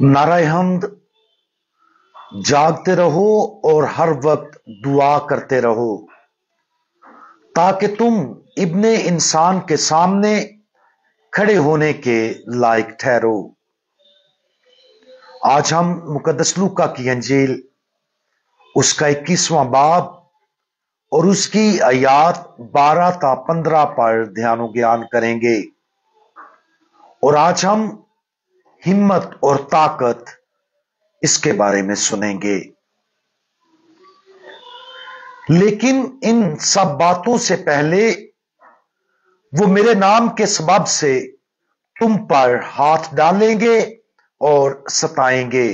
नाराए हम्द। जागते रहो और हर वक्त दुआ करते रहो ताकि तुम इब्ने इंसान के सामने खड़े होने के लायक ठहरो। आज हम मुकद्दस लूका की अंजील उसका 21वां बाब और उसकी आयात 12 ता 15 पर ध्यान ज्ञान करेंगे। और आज हम हिम्मत और ताकत इसके बारे में सुनेंगे। लेकिन इन सब बातों से पहले वो मेरे नाम के सबब से तुम पर हाथ डालेंगे और सताएंगे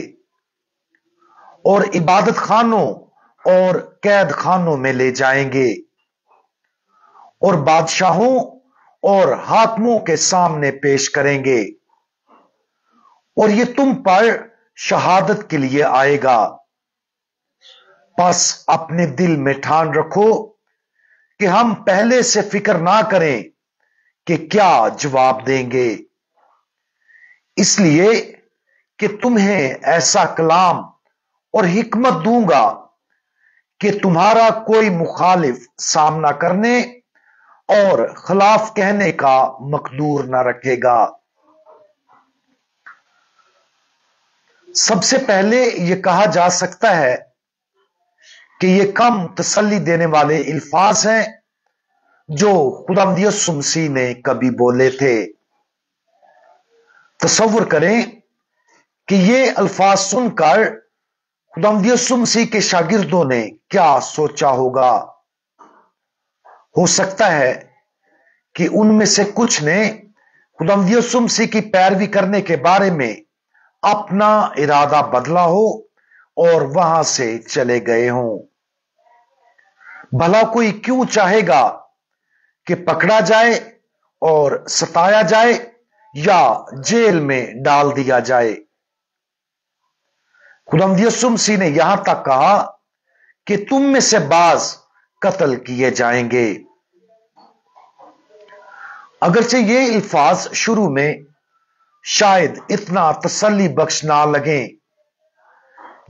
और इबादत खानों और कैद खानों में ले जाएंगे और बादशाहों और हाकिमों के सामने पेश करेंगे और ये तुम पर शहादत के लिए आएगा। बस अपने दिल में ठान रखो कि हम पहले से फिक्र ना करें कि क्या जवाब देंगे, इसलिए कि तुम्हें ऐसा कलाम और हिकमत दूंगा कि तुम्हारा कोई मुखालिफ सामना करने और खिलाफ कहने का मकदूर न रखेगा। सबसे पहले यह कहा जा सकता है कि ये कम तसल्ली देने वाले अल्फाज हैं जो खुदावंद यीशु मसीह ने कभी बोले थे। तसव्वुर करें कि ये अल्फाज सुनकर खुदावंद यीशु मसीह के शागिर्दों ने क्या सोचा होगा। हो सकता है कि उनमें से कुछ ने खुदावंद यीशु मसीह की पैरवी करने के बारे में अपना इरादा बदला हो और वहां से चले गए हों। भला कोई क्यों चाहेगा कि पकड़ा जाए और सताया जाए या जेल में डाल दिया जाए। खुदावंद यीशु मसीह ने यहां तक कहा कि तुम में से बाज कत्ल किए जाएंगे। अगरचे ये अल्फाज शुरू में शायद इतना तसल्ली बख्श ना लगे,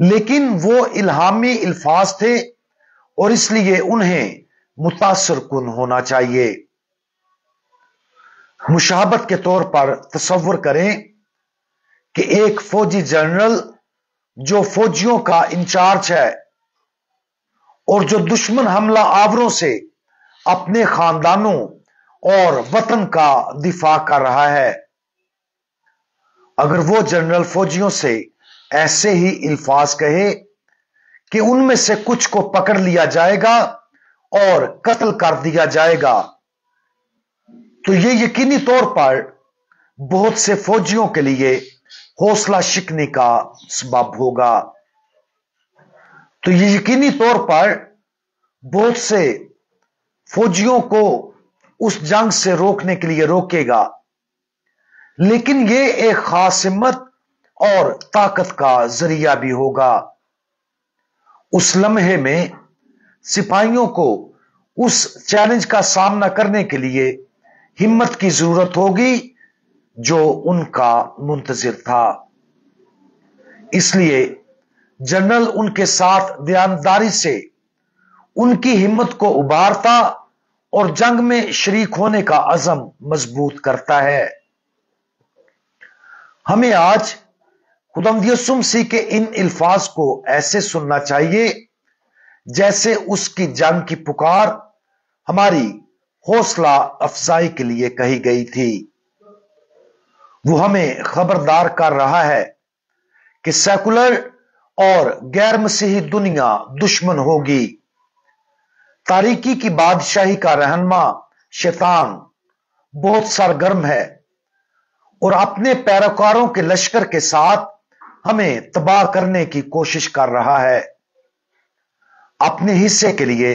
लेकिन वो इल्हामी अल्फाज थे और इसलिए उन्हें मुतासर कुन होना चाहिए। मुशाहबत के तौर पर तसव्वुर करें कि एक फौजी जनरल जो फौजियों का इंचार्ज है और जो दुश्मन हमला आवरों से अपने खानदानों और वतन का दिफा कर रहा है, अगर वो जनरल फौजियों से ऐसे ही अल्फाज कहे कि उनमें से कुछ को पकड़ लिया जाएगा और कत्ल कर दिया जाएगा, तो ये यकीनी तौर पर बहुत से फौजियों के लिए हौसला शिकने का सबब होगा। तो ये यकीनी तौर पर बहुत से फौजियों को उस जंग से रोकने के लिए रोकेगा, लेकिन ये एक खास हिम्मत और ताकत का जरिया भी होगा। उस लम्हे में सिपाहियों को उस चैलेंज का सामना करने के लिए हिम्मत की जरूरत होगी जो उनका मुंतजिर था। इसलिए जनरल उनके साथ दयानतदारी से उनकी हिम्मत को उभारता और जंग में शरीक होने का अज़म मजबूत करता है। हमें आज खुदावंद यीशु मसीह के इन अल्फाज को ऐसे सुनना चाहिए जैसे उसकी जंग की पुकार हमारी हौसला अफजाई के लिए कही गई थी। वो हमें खबरदार कर रहा है कि सेकुलर और गैर मसीही दुनिया दुश्मन होगी। तारीकी की बादशाही का रहनुमा शैतान बहुत सरगर्म है और अपने पैरोकारों के लश्कर के साथ हमें तबाह करने की कोशिश कर रहा है। अपने हिस्से के लिए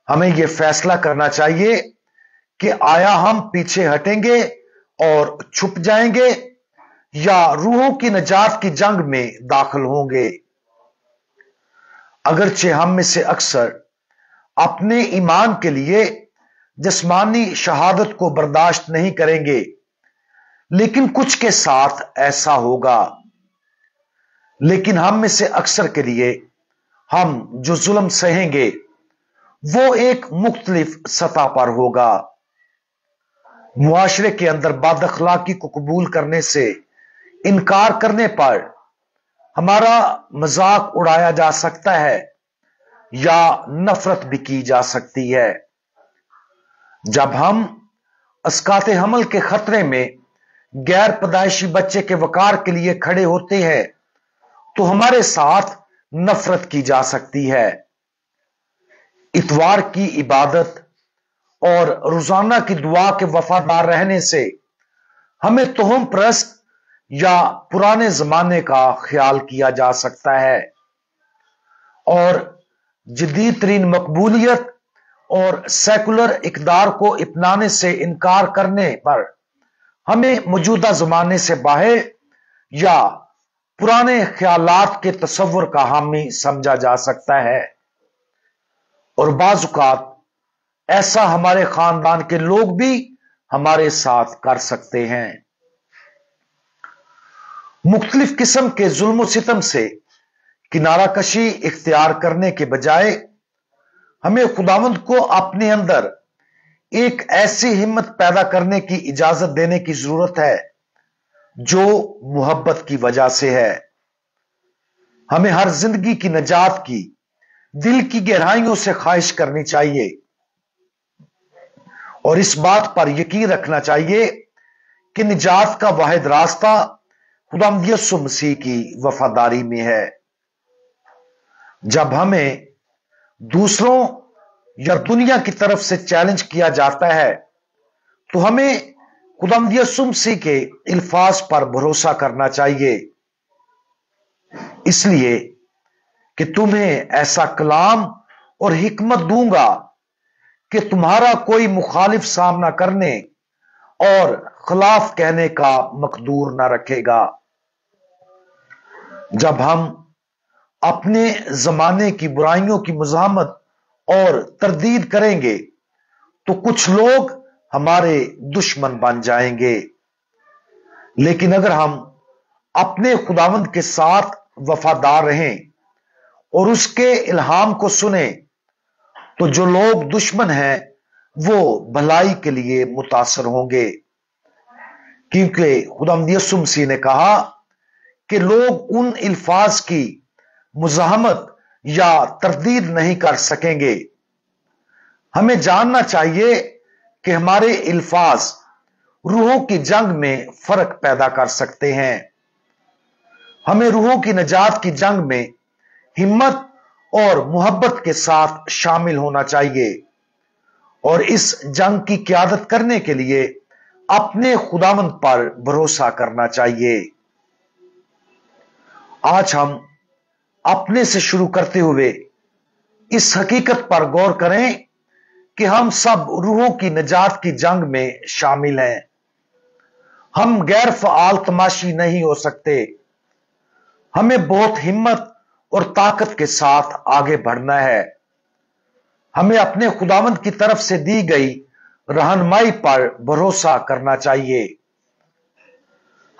हमें यह फैसला करना चाहिए कि आया हम पीछे हटेंगे और छुप जाएंगे या रूहों की नजात की जंग में दाखिल होंगे। अगरचे हम में से अक्सर अपने ईमान के लिए जिस्मानी शहादत को बर्दाश्त नहीं करेंगे, लेकिन कुछ के साथ ऐसा होगा। लेकिन हम में से अक्सर के लिए हम जो जुल्म सहेंगे वो एक मुख्तलिफ सतह पर होगा। मुआशरे के अंदर बदअखलाकी को कबूल करने से इनकार करने पर हमारा मजाक उड़ाया जा सकता है या नफरत भी की जा सकती है। जब हम अस्काते हमल के खतरे में गैर पैदाइशी बच्चे के वकार के लिए खड़े होते हैं तो हमारे साथ नफरत की जा सकती है। इतवार की इबादत और रोजाना की दुआ के वफादार रहने से हमें तोहम परस्त या पुराने जमाने का ख्याल किया जा सकता है और जदीद तरीन मकबूलियत और सेकुलर इकदार को अपनाने से इनकार करने पर हमें मौजूदा जमाने से बाहर या पुराने ख्यालात के तस्वुर का हामी समझा जा सकता है और बाज़-औक़ात ऐसा हमारे खानदान के लोग भी हमारे साथ कर सकते हैं। मुख्तलिफ किस्म के जुल्म सितम से किनारा कशी इख्तियार करने के बजाय हमें खुदावंद को अपने अंदर एक ऐसी हिम्मत पैदा करने की इजाजत देने की जरूरत है जो मोहब्बत की वजह से है। हमें हर जिंदगी की नजात की दिल की गहराइयों से ख्वाहिश करनी चाहिए और इस बात पर यकीन रखना चाहिए कि निजात का वाहिद रास्ता खुदावंद यीशु मसीह की वफादारी में है। जब हमें दूसरों या दुनिया की तरफ से चैलेंज किया जाता है तो हमें खुदावंद यीशु मसीह के अल्फाज पर भरोसा करना चाहिए, इसलिए कि तुम्हें ऐसा कलाम और हिकमत दूंगा कि तुम्हारा कोई मुखालिफ सामना करने और खिलाफ कहने का मकदूर न रखेगा। जब हम अपने जमाने की बुराइयों की मुज़ाहमत और तरदीद करेंगे तो कुछ लोग हमारे दुश्मन बन जाएंगे, लेकिन अगर हम अपने खुदावंद के साथ वफादार रहें और उसके इल्हाम को सुने तो जो लोग दुश्मन हैं वो भलाई के लिए मुतासर होंगे, क्योंकि खुदावंद यीशु मसीह ने कहा कि लोग उन अल्फाज की मुज़ाहमत या तरदीद नहीं कर सकेंगे। हमें जानना चाहिए कि हमारे अल्फाज रूहों की जंग में फर्क पैदा कर सकते हैं। हमें रूहों की नजात की जंग में हिम्मत और मोहब्बत के साथ शामिल होना चाहिए और इस जंग की क़यादत करने के लिए अपने खुदावंद पर भरोसा करना चाहिए। आज हम अपने से शुरू करते हुए इस हकीकत पर गौर करें कि हम सब रूहों की नजात की जंग में शामिल हैं। हम गैर फ़आल तमाशी नहीं हो सकते। हमें बहुत हिम्मत और ताकत के साथ आगे बढ़ना है। हमें अपने खुदावंद की तरफ से दी गई रहनुमाई पर भरोसा करना चाहिए।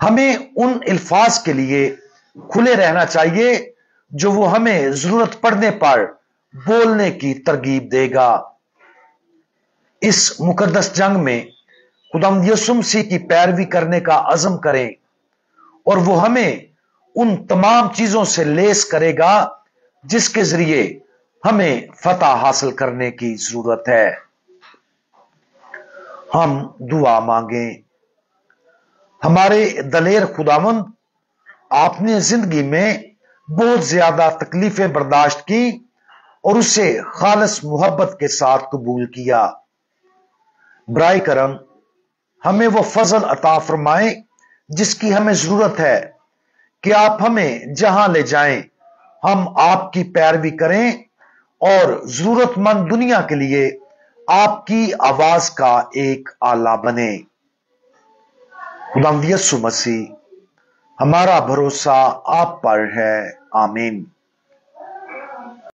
हमें उन अल्फाज के लिए खुले रहना चाहिए जो वो हमें जरूरत पड़ने पर बोलने की तरगीब देगा। इस मुकद्दस जंग में खुदावंद यीशु मसीह की पैरवी करने का अज़म करें और वो हमें उन तमाम चीजों से लेस करेगा जिसके जरिए हमें फतह हासिल करने की जरूरत है। हम दुआ मांगे। हमारे दलेर खुदावंद, आपने जिंदगी में बहुत ज्यादा तकलीफें बर्दाश्त की और उसे खालिस मोहब्बत के साथ कबूल किया। बराए करम हमें वो फजल अता फरमाएं जिसकी हमें जरूरत है कि आप हमें जहां ले जाएं हम आपकी पैरवी करें और जरूरतमंद दुनिया के लिए आपकी आवाज का एक आला बने। खुदावंद यीशु मसीह, हमारा भरोसा आप पर है। आमीन।